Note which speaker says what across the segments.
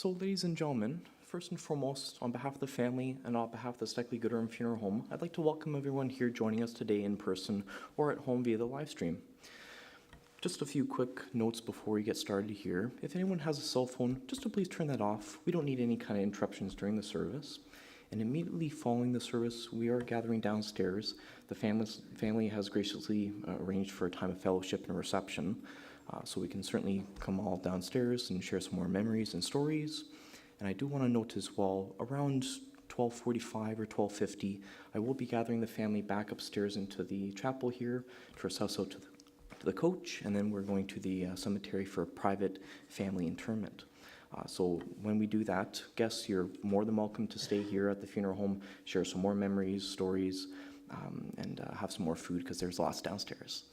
Speaker 1: So, ladies and gentlemen, first and foremost, on behalf of the family and on behalf of the Steckley Gooderham Funeral Home, I'd like to welcome everyone here joining us today in person or at home via the live stream. Just a few quick notes before we get started here. If anyone has a cell phone, just to please turn that off. We don't need any kind of interruptions during the service. And immediately following the service, we are gathering downstairs. The family has graciously arranged for a time of fellowship and reception. So we can certainly come all downstairs and share some more memories and stories. And I do want to note as well, around 12:45 or 12:50, I will be gathering the family back upstairs into the chapel here to recess out to the coach, and then we're going to the cemetery for a private family interment. So when we do that, guests, you're more than welcome to stay here at the funeral home, share some more memories, stories, and have some more food because there's lots downstairs.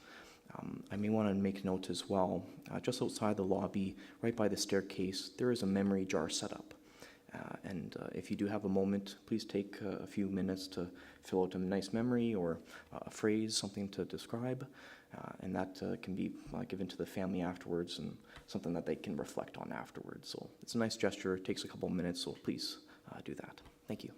Speaker 1: I may want to make note as well, just outside the lobby, right by the staircase, there is a memory jar set up. And if you do have a moment, please take a few minutes to fill out a nice memory or a phrase, something to describe, and that can be given to the family afterwards and something that they can reflect on afterwards. So it's a nice gesture, it takes a couple minutes, so please do that. Thank you.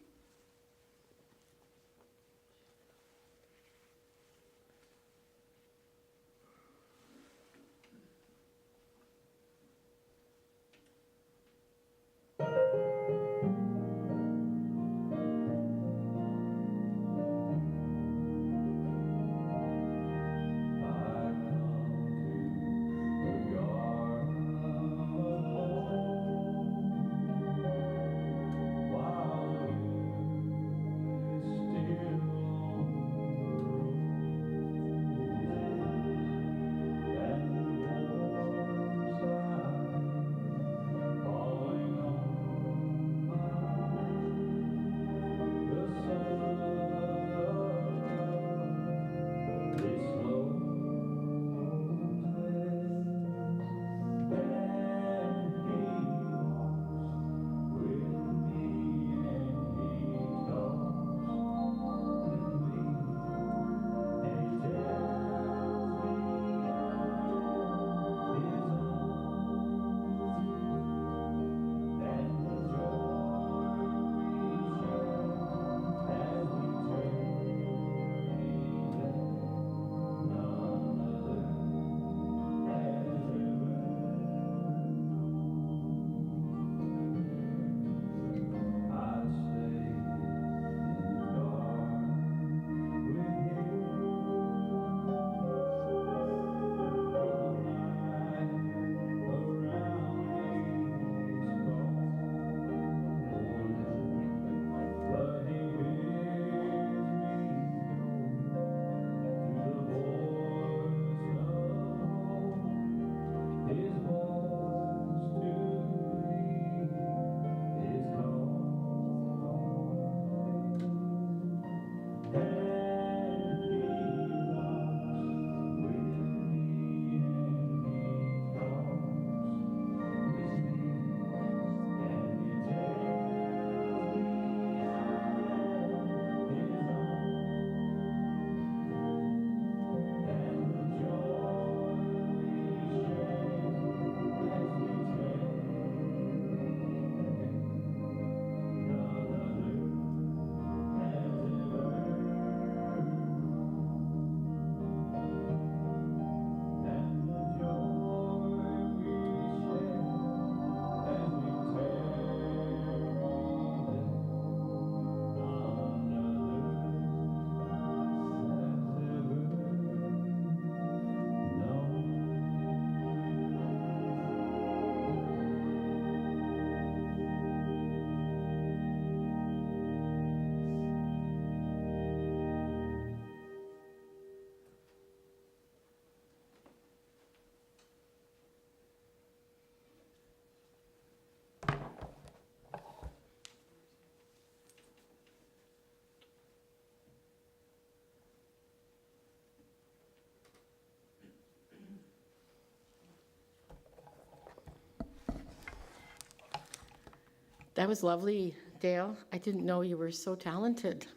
Speaker 2: That was lovely, Dale. I didn't know you were so talented.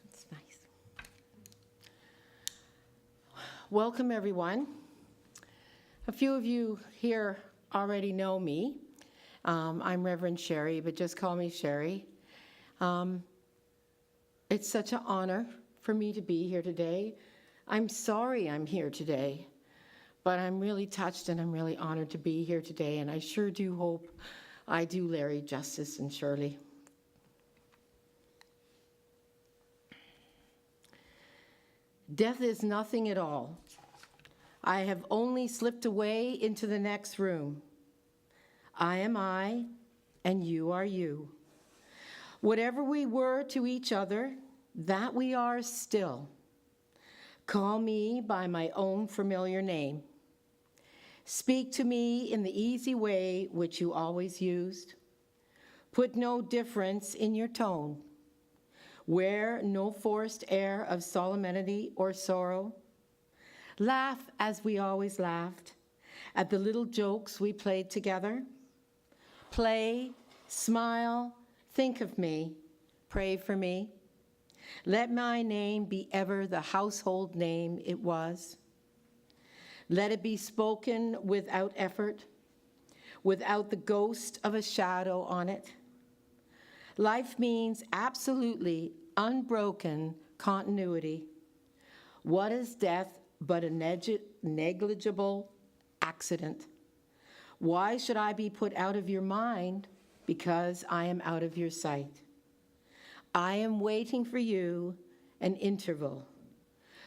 Speaker 2: That's nice. Welcome, everyone. A few of you here already know me. I'm Reverend Sherry, but just call me Sherry. It's such an honor for me to be here today. I'm sorry I'm here today, but I'm really touched and I'm really honored to be here today, and I sure do hope I do Larry justice and Shirley. Death is nothing at all. I have only slipped away into the next room. I am I, and you are you. Whatever we were to each other, that we are still. Call me by my own familiar name. Speak to me in the easy way which you always used. Put no difference in your tone. Wear no forced air of solemnity or sorrow. Laugh as we always laughed at the little jokes we played together. Play, smile, think of me, pray for me. Let my name be ever the household name it was. Let it be spoken without effort, without the ghost of a shadow on it. Life means absolutely unbroken continuity. What is death but a negligible accident? Why should I be put out of your mind because I am out of your sight? I am waiting for you an interval,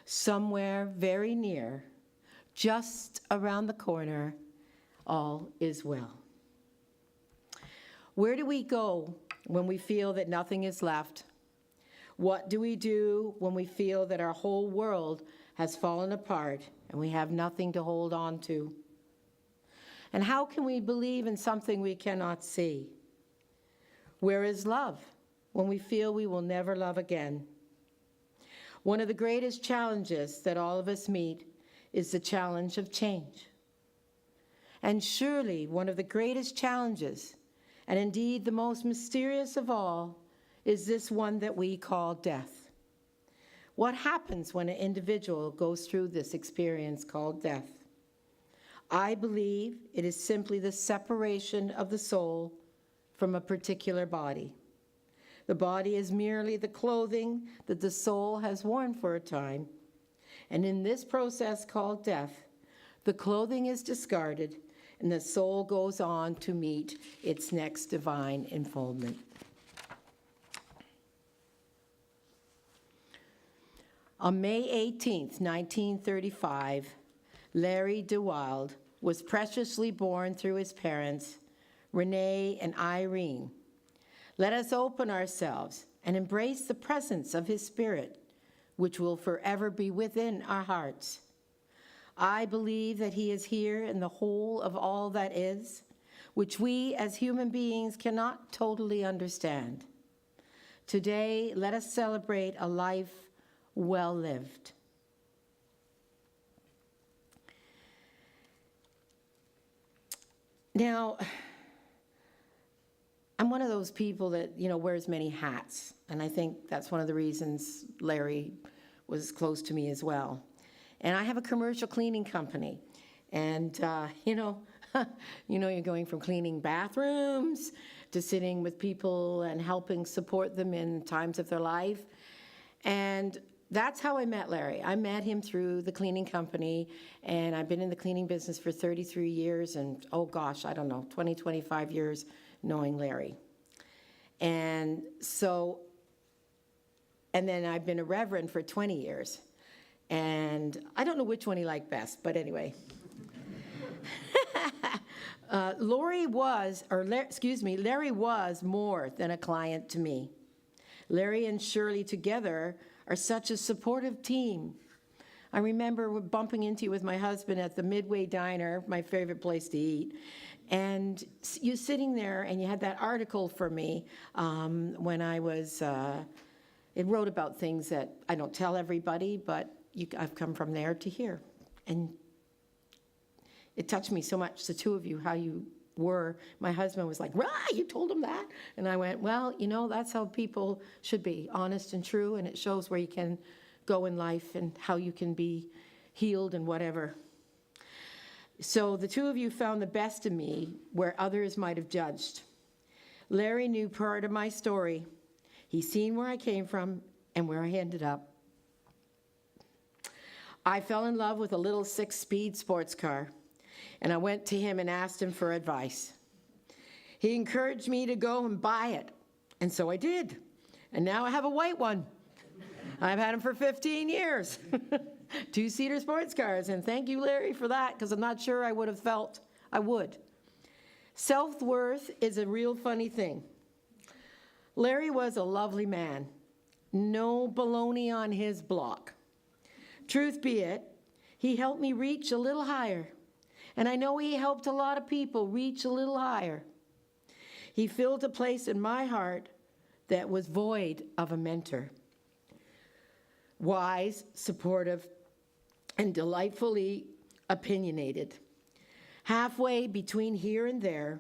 Speaker 2: somewhere very near, just around the corner, all is well. Where do we go when we feel that nothing is left? What do we do when we feel that our whole world has fallen apart and we have nothing to hold on to? And how can we believe in something we cannot see? Where is love when we feel we will never love again? One of the greatest challenges that all of us meet is the challenge of change. And surely one of the greatest challenges, and indeed the most mysterious of all, is this one that we call death. What happens when an individual goes through this experience called death? I believe it is simply the separation of the soul from a particular body. The body is merely the clothing that the soul has worn for a time. And in this process called death, the clothing is discarded and the soul goes on to meet its next divine enfoldment. On May 18th, 1935, Larry de Wilde was preciously born through his parents, Renee and Irene. Let us open ourselves and embrace the presence of his spirit, which will forever be within our hearts. I believe that he is here in the whole of all that is, which we as human beings cannot totally understand. Today, let us celebrate a life well lived. Now, I'm one of those people that, wears many hats, and I think that's one of the reasons Larry was close to me as well. And I have a commercial cleaning company, and you're going from cleaning bathrooms to sitting with people and helping support them in times of their life. And that's how I met Larry. I met him through the cleaning company, and I've been in the cleaning business for 33 years, and 20, 25 years knowing Larry. And then I've been a reverend for 20 years. And I don't know which one he liked best, but anyway. Larry was more than a client to me. Larry and Shirley together are such a supportive team. I remember bumping into you with my husband at the Midway Diner, my favorite place to eat, and you sitting there, and you had that article for me when I was, it wrote about things that I don't tell everybody, but I've come from there to here. And it touched me so much, the two of you, how you were. My husband was like, you told him that? And I went, well, that's how people should be, honest and true, and it shows where you can go in life and how you can be healed and whatever. So the two of you found the best of me where others might have judged. Larry knew part of my story. He's seen where I came from and where I ended up. I fell in love with a little 6-speed sports car, and I went to him and asked him for advice. He encouraged me to go and buy it, and so I did. And now I have a white one. I've had them for 15 years. 2-seater sports cars, and thank you, Larry, for that, because I'm not sure I would have felt I would. Self-worth is a real funny thing. Larry was a lovely man. No baloney on his block. Truth be it, he helped me reach a little higher, and I know he helped a lot of people reach a little higher. He filled a place in my heart that was void of a mentor. Wise, supportive, and delightfully opinionated. Halfway between here and there,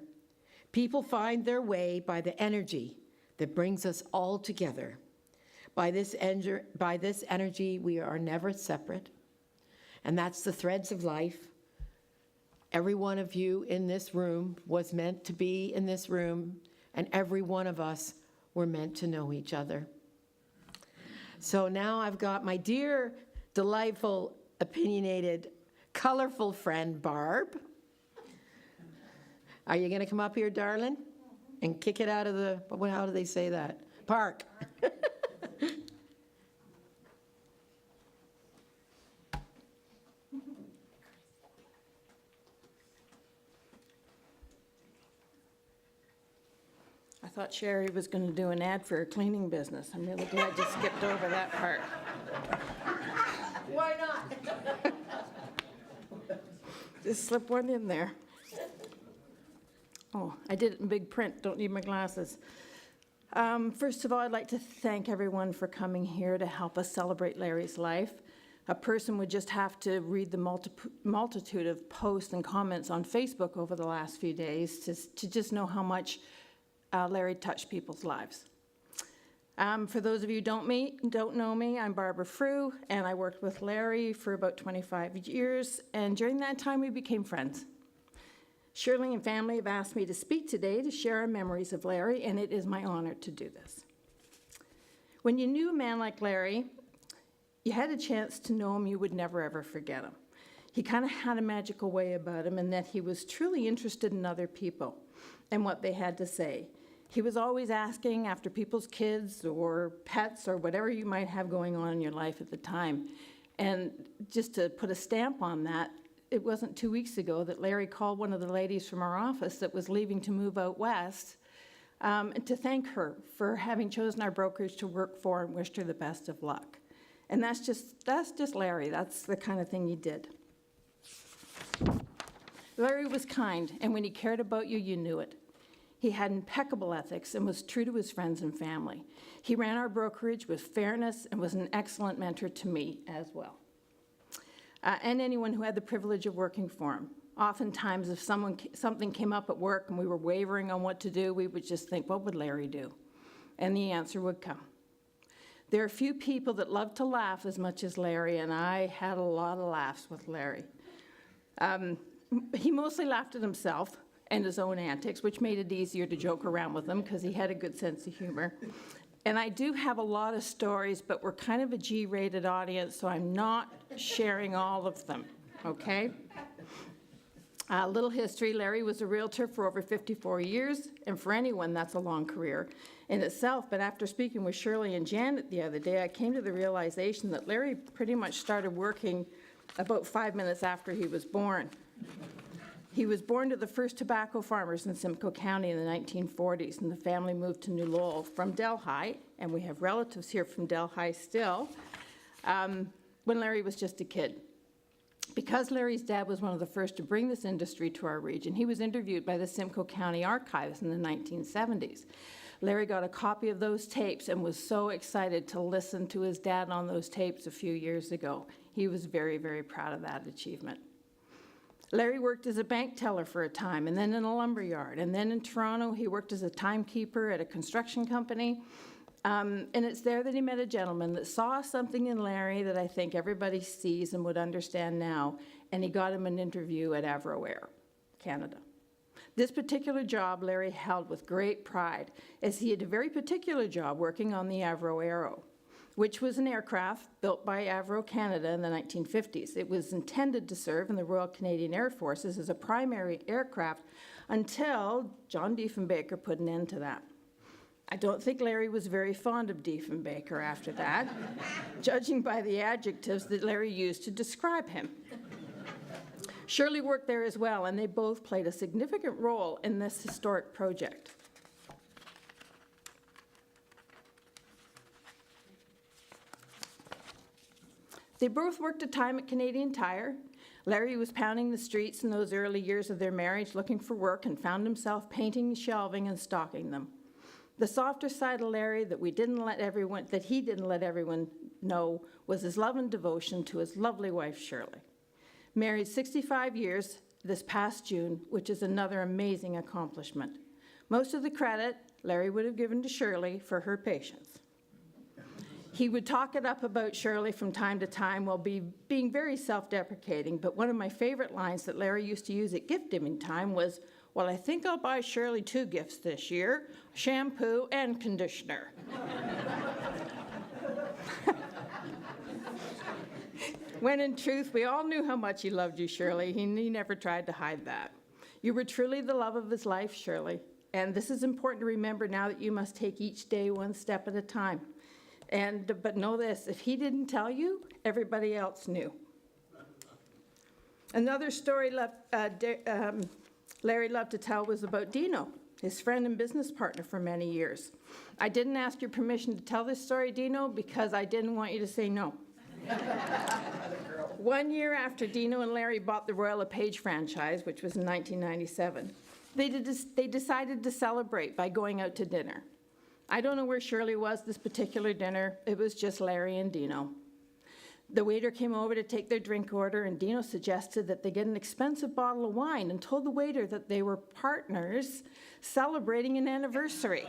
Speaker 2: people find their way by the energy that brings us all together. By this energy, we are never separate, and that's the threads of life. Every one of you in this room was meant to be in this room, and every one of us were meant to know each other. So now I've got my dear, delightful, opinionated, colorful friend, Barb. Are you going to come up here, darling, and kick it out of the, how do they say that? Park.
Speaker 3: I thought Sherry was going to do an ad for her cleaning business. I'm really glad you skipped over that part.
Speaker 2: Why not?
Speaker 3: Just slip one in there. Oh, I did it in big print. Don't need my glasses. First of all, I'd like to thank everyone for coming here to help us celebrate Larry's life. A person would just have to read the multitude of posts and comments on Facebook over the last few days to just know how much Larry touched people's lives. For those of you who don't know me, I'm Barbara Frew, and I worked with Larry for about 25 years, and during that time we became friends. Shirley and family have asked me to speak today to share our memories of Larry, and it is my honor to do this. When you knew a man like Larry, you had a chance to know him, you would never ever forget him. He kind of had a magical way about him, and that he was truly interested in other people and what they had to say. He was always asking after people's kids or pets or whatever you might have going on in your life at the time. And just to put a stamp on that, it wasn't 2 weeks ago that Larry called one of the ladies from our office that was leaving to move out west and to thank her for having chosen our brokerage to work for and wished her the best of luck. And that's just Larry. That's the kind of thing he did. Larry was kind, and when he cared about you, you knew it. He had impeccable ethics and was true to his friends and family. He ran our brokerage with fairness and was an excellent mentor to me as well. And anyone who had the privilege of working for him. Oftentimes, if something came up at work and we were wavering on what to do, we would just think, what would Larry do? And the answer would come. There are few people that love to laugh as much as Larry, and I had a lot of laughs with Larry. He mostly laughed at himself and his own antics, which made it easier to joke around with him because he had a good sense of humor. And I do have a lot of stories, but we're kind of a G-rated audience, so I'm not sharing all of them, okay? A little history, Larry was a realtor for over 54 years, and for anyone, that's a long career in itself. But after speaking with Shirley and Janet the other day, I came to the realization that Larry pretty much started working about 5 minutes after he was born. He was born to the first tobacco farmers in Simcoe County in the 1940s, and the family moved to New Lowell from Delhi, and we have relatives here from Delhi still, when Larry was just a kid. Because Larry's dad was one of the first to bring this industry to our region, he was interviewed by the Simcoe County Archives in the 1970s. Larry got a copy of those tapes and was so excited to listen to his dad on those tapes a few years ago. He was very, very proud of that achievement. Larry worked as a bank teller for a time, and then in a lumber yard. And then in Toronto, he worked as a timekeeper at a construction company. And it's there that he met a gentleman that saw something in Larry that I think everybody sees and would understand now. and he got him an interview at Avro Air, Canada. This particular job Larry held with great pride, as he had a very particular job working on the Avro Arrow, which was an aircraft built by Avro Canada in the 1950s. It was intended to serve in the Royal Canadian Air Forces as a primary aircraft until John Diefenbaker put an end to that. I don't think Larry was very fond of Diefenbaker after that, judging by the adjectives that Larry used to describe him. Shirley worked there as well, and they both played a significant role in this historic project. They both worked a time at Canadian Tire. Larry was pounding the streets in those early years of their marriage looking for work and found himself painting, shelving, and stocking them. The softer side of Larry that he didn't let everyone know was his love and devotion to his lovely wife, Shirley. Married 65 years this past June, which is another amazing accomplishment. Most of the credit Larry would have given to Shirley for her patience. He would talk it up about Shirley from time to time while being very self-deprecating, but one of my favorite lines that Larry used to use at gift-giving time was, "Well, I think I'll buy Shirley 2 gifts this year, shampoo and conditioner." When in truth, we all knew how much he loved you, Shirley. He never tried to hide that. You were truly the love of his life, Shirley. And this is important to remember now that you must take each day one step at a time. But know this, if he didn't tell you, everybody else knew. Another story Larry loved to tell was about Dino, his friend and business partner for many years. I didn't ask your permission to tell this story, Dino, because I didn't want you to say no. 1 year after Dino and Larry bought the Royal LePage franchise, which was in 1997, they decided to celebrate by going out to dinner. I don't know where Shirley was this particular dinner. It was just Larry and Dino. The waiter came over to take their drink order, and Dino suggested that they get an expensive bottle of wine and told the waiter that they were partners celebrating an anniversary.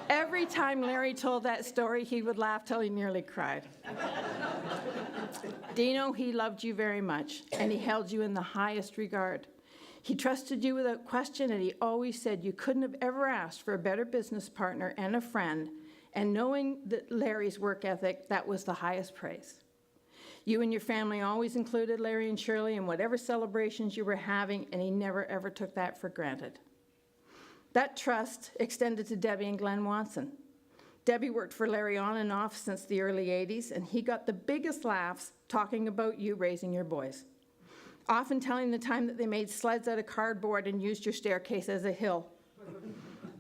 Speaker 3: Every time Larry told that story, he would laugh till he nearly cried. Dino, he loved you very much, and he held you in the highest regard. He trusted you without question, and he always said you couldn't have ever asked for a better business partner and a friend, and knowing that Larry's work ethic, that was the highest praise. You and your family always included Larry and Shirley in whatever celebrations you were having, and he never ever took that for granted. That trust extended to Debbie and Glenn Watson. Debbie worked for Larry on and off since the early 80s, and he got the biggest laughs talking about you raising your boys. Often telling the time that they made sleds out of cardboard and used your staircase as a hill.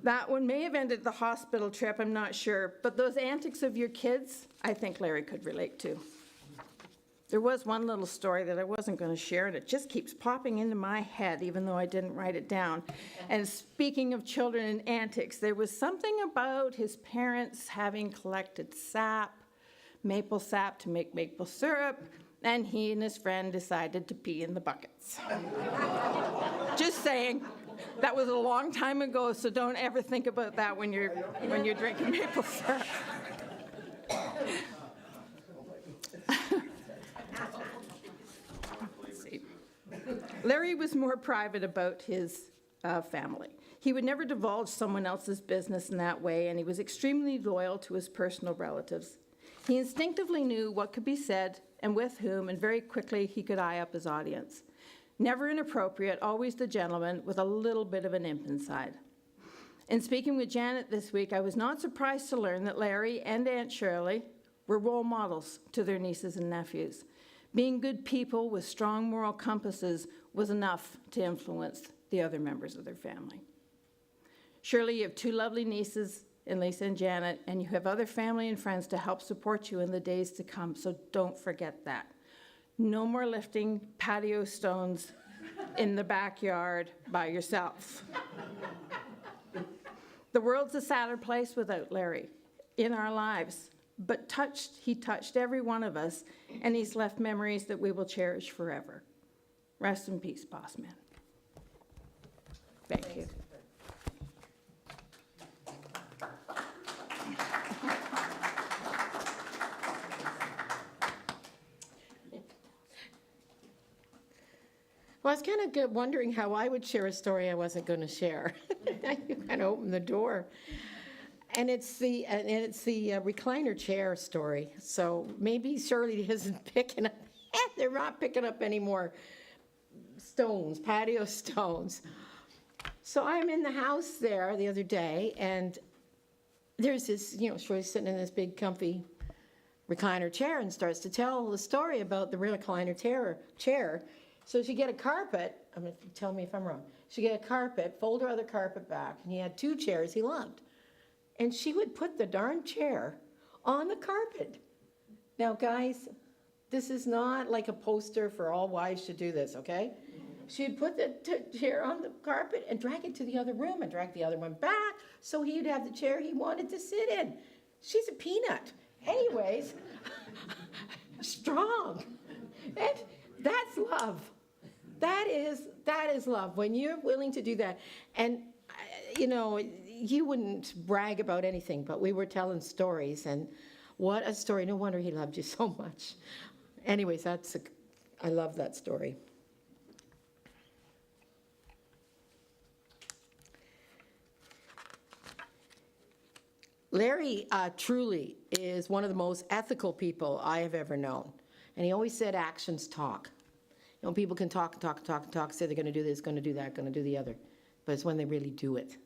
Speaker 3: That one may have ended the hospital trip, I'm not sure, but those antics of your kids, I think Larry could relate to. There was one little story that I wasn't going to share, and it just keeps popping into my head, even though I didn't write it down. And speaking of children and antics, there was something about his parents having collected sap, maple sap to make maple syrup, and he and his friend decided to pee in the buckets. Just saying, that was a long time ago, so don't ever think about that when you're drinking maple syrup. Larry was more private about his family. He would never divulge someone else's business in that way, and he was extremely loyal to his personal relatives. He instinctively knew what could be said and with whom, and very quickly he could eye up his audience. Never inappropriate, always the gentleman with a little bit of an imp inside. In speaking with Janet this week, I was not surprised to learn that Larry and Aunt Shirley were role models to their nieces and nephews. Being good people with strong moral compasses was enough to influence the other members of their family. Shirley, you have 2 lovely nieces in Lisa and Janet, and you have other family and friends to help support you in the days to come, so don't forget that. No more lifting patio stones in the backyard by yourself. The world's a sadder place without Larry in our lives, but he touched every one of us, and he's left memories that we will cherish forever. Rest in peace, boss man. Thank you.
Speaker 2: Well, I was kind of wondering how I would share a story I wasn't going to share. You kind of opened the door. And it's the recliner chair story. So maybe Shirley isn't picking up, they're not picking up any more stones, patio stones. So I'm in the house there the other day, and there's this, Shirley's sitting in this big comfy recliner chair and starts to tell the story about the recliner chair. So she'd get a carpet, tell me if I'm wrong, she'd get a carpet, fold her other carpet back, and he had 2 chairs he loved. And she would put the darn chair on the carpet. Now, guys, this is not like a poster for all wives should do this, okay? She'd put the chair on the carpet and drag it to the other room and drag the other one back so he'd have the chair he wanted to sit in. She's a peanut. Anyways, strong. And that's love. That is love, when you're willing to do that. And, you wouldn't brag about anything, but we were telling stories, and what a story. No wonder he loved you so much. Anyways, I love that story. Larry truly is one of the most ethical people I have ever known. And he always said actions talk. People can talk and talk and talk and talk, say they're going to do this, going to do that, going to do the other. But it's when they really do it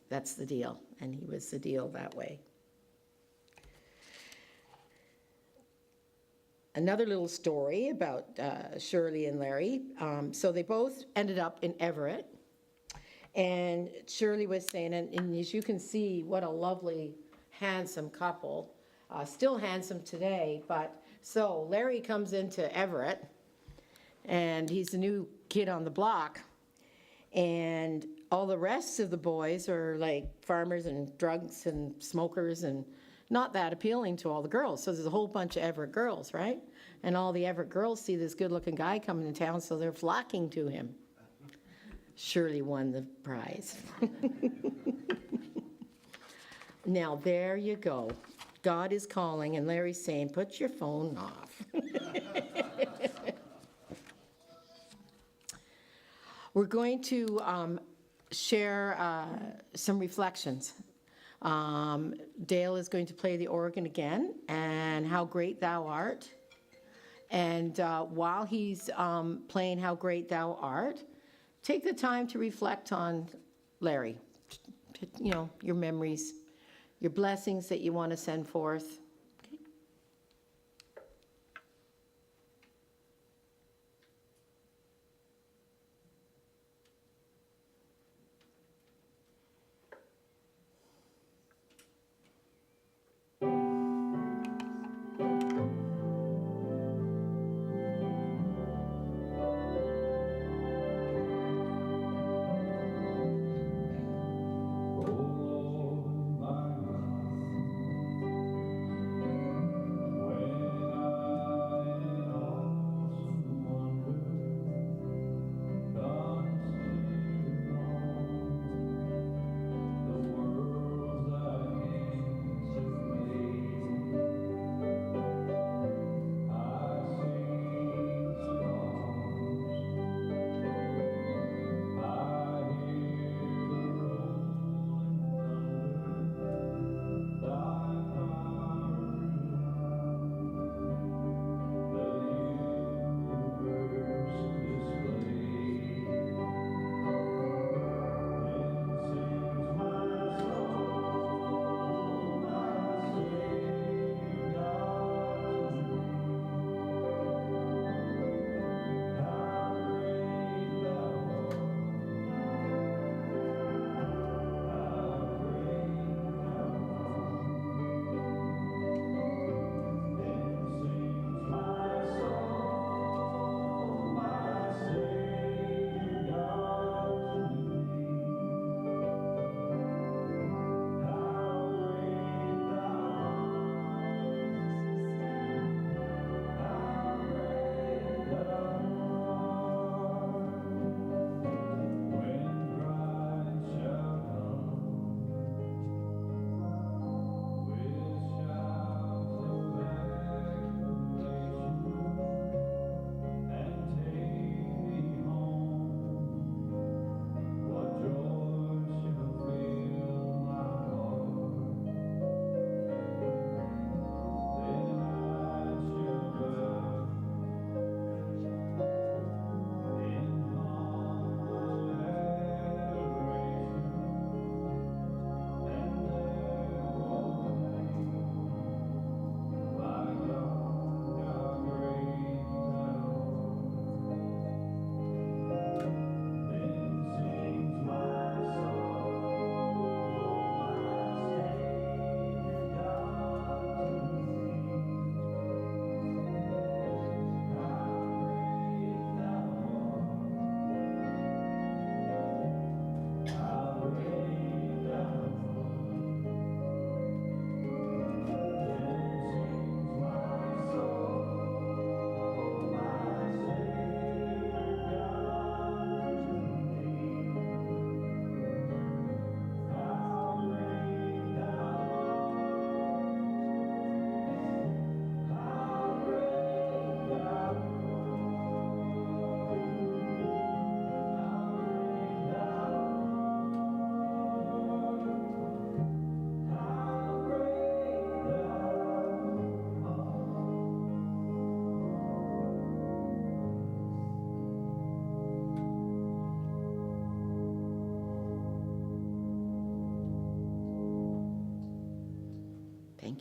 Speaker 2: that's the deal. And he was the deal that way. Another little story about Shirley and Larry. So they both ended up in Everett. And Shirley was saying, and as you can see, what a lovely, handsome couple. Still handsome today, but so Larry comes into Everett, and he's the new kid on the block. And all the rest of the boys are like farmers and drugs and smokers and not that appealing to all the girls. So there's a whole bunch of Everett girls, right? And all the Everett girls see this good-looking guy coming to town, so they're flocking to him. Shirley won the prize. Now, there you go. God is calling, and Larry's saying, put your phone off. We're going to share some reflections. Dale is going to play the organ again, and How Great Thou Art. And while he's playing How Great Thou Art, take the time to reflect on Larry. Your memories, your blessings that you want to send forth.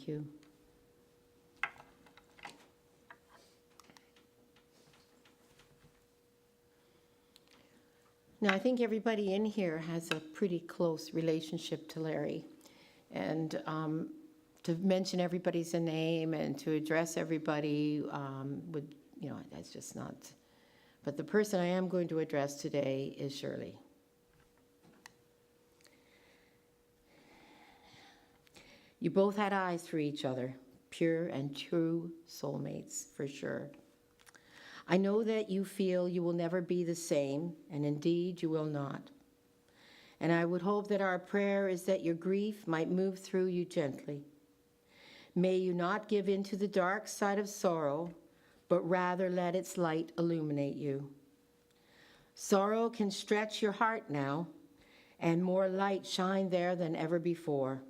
Speaker 2: Thank you. Now, I think everybody in here has a pretty close relationship to Larry. And to mention everybody's name and to address everybody would, that's just not. But the person I am going to address today is Shirley. You both had eyes for each other, pure and true soulmates, for sure. I know that you feel you will never be the same, and indeed you will not. And I would hope that our prayer is that your grief might move through you gently. May you not give in to the dark side of sorrow, but rather let its light illuminate you. Sorrow can stretch your heart now, and more light shine there than ever before.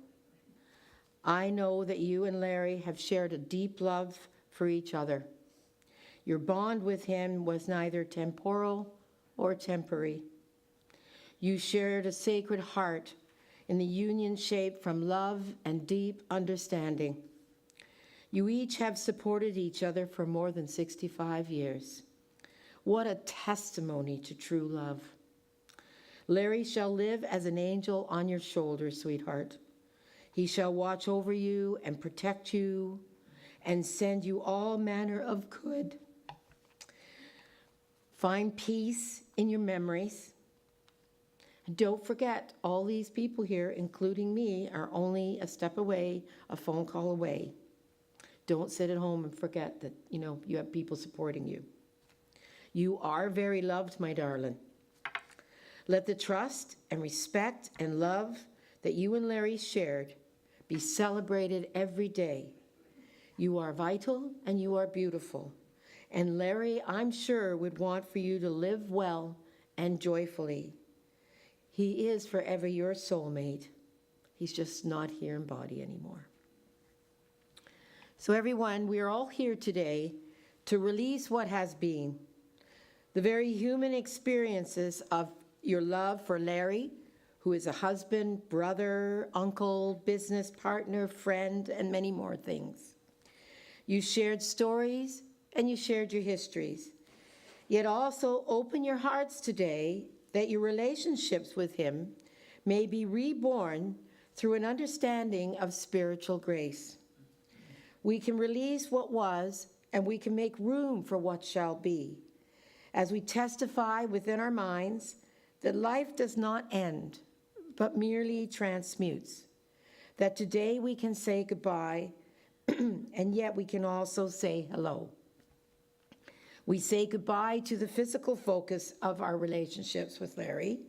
Speaker 2: I know that you and Larry have shared a deep love for each other. Your bond with him was neither temporal or temporary. You shared a sacred heart in the union shaped from love and deep understanding. You each have supported each other for more than 65 years. What a testimony to true love. Larry shall live as an angel on your shoulder, sweetheart. He shall watch over you and protect you and send you all manner of good. Find peace in your memories. Don't forget, all these people here, including me, are only a step away, a phone call away. Don't sit at home and forget that, you have people supporting you. You are very loved, my darling. Let the trust and respect and love that you and Larry shared be celebrated every day. You are vital and you are beautiful. And Larry, I'm sure, would want for you to live well and joyfully. He is forever your soulmate. He's just not here in body anymore. So everyone, we are all here today to release what has been. The very human experiences of your love for Larry, who is a husband, brother, uncle, business partner, friend, and many more things. You shared stories and you shared your histories. Yet also open your hearts today that your relationships with him may be reborn through an understanding of spiritual grace. We can release what was, and we can make room for what shall be, as we testify within our minds that life does not end, but merely transmutes, that today we can say goodbye, and yet we can also say hello. We say goodbye to the physical focus of our relationships with Larry,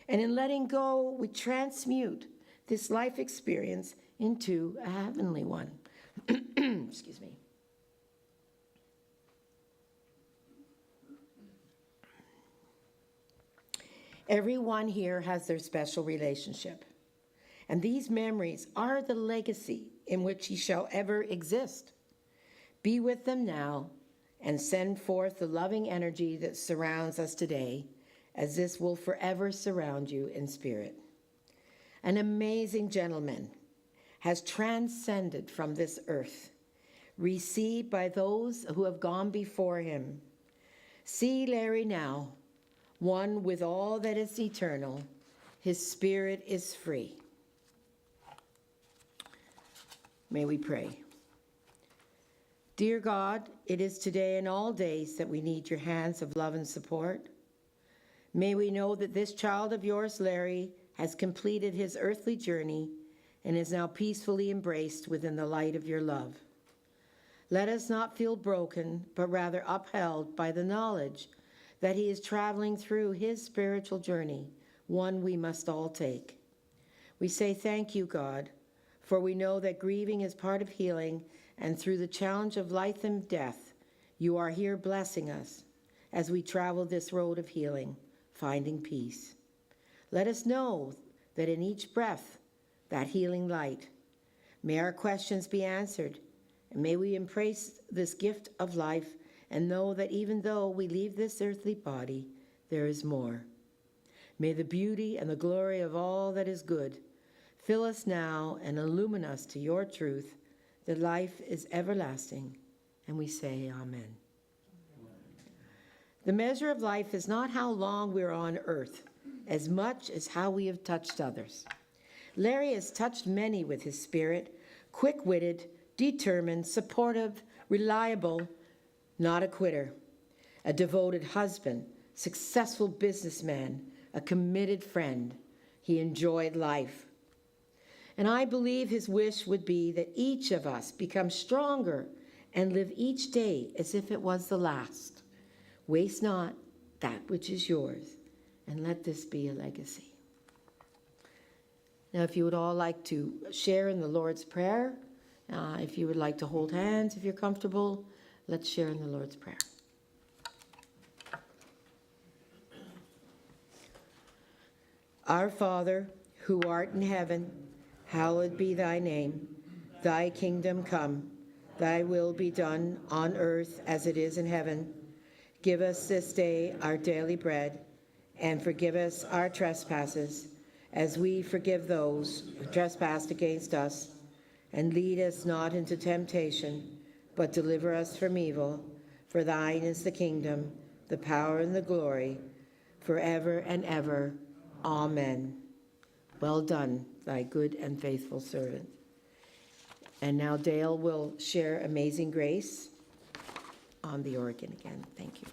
Speaker 2: and in letting go, we transmute this life experience into a heavenly one. Excuse me. Everyone here has their special relationship, and these memories are the legacy in which he shall ever exist. Be with them now and send forth the loving energy that surrounds us today, as this will forever surround you in spirit. An amazing gentleman has transcended from this earth, received by those who have gone before him. See Larry now, one with all that is eternal. His spirit is free. May we pray. Dear God, it is today and all days that we need your hands of love and support. May we know that this child of yours, Larry, has completed his earthly journey and is now peacefully embraced within the light of your love. Let us not feel broken, but rather upheld by the knowledge that he is traveling through his spiritual journey, one we must all take. We say thank you, God, for we know that grieving is part of healing, and through the challenge of life and death, you are here blessing us as we travel this road of healing, finding peace. Let us know that in each breath, that healing light, may our questions be answered, and may we embrace this gift of life and know that even though we leave this earthly body, there is more. May the beauty and the glory of all that is good fill us now and illumine us to your truth, The life is everlasting, and we say amen. The measure of life is not how long we're on earth, as much as how we have touched others. Larry has touched many with his spirit, quick-witted, determined, supportive, reliable, not a quitter, a devoted husband, successful businessman, a committed friend. He enjoyed life. And I believe his wish would be that each of us become stronger and live each day as if it was the last. Waste not that which is yours, and let this be a legacy. Now, if you would all like to share in the Lord's Prayer, if you would like to hold hands, if you're comfortable, let's share in the Lord's Prayer. Our Father, who art in heaven, hallowed be thy name. Thy kingdom come, thy will be done on earth as it is in heaven. Give us this day our daily bread, and forgive us our trespasses, as we forgive those who trespass against us. And lead us not into temptation, but deliver us from evil. For thine is the kingdom, the power, and the glory, forever and ever. Amen. Well done, thy good and faithful servant. And now Dale will share Amazing Grace on the organ again. Thank you.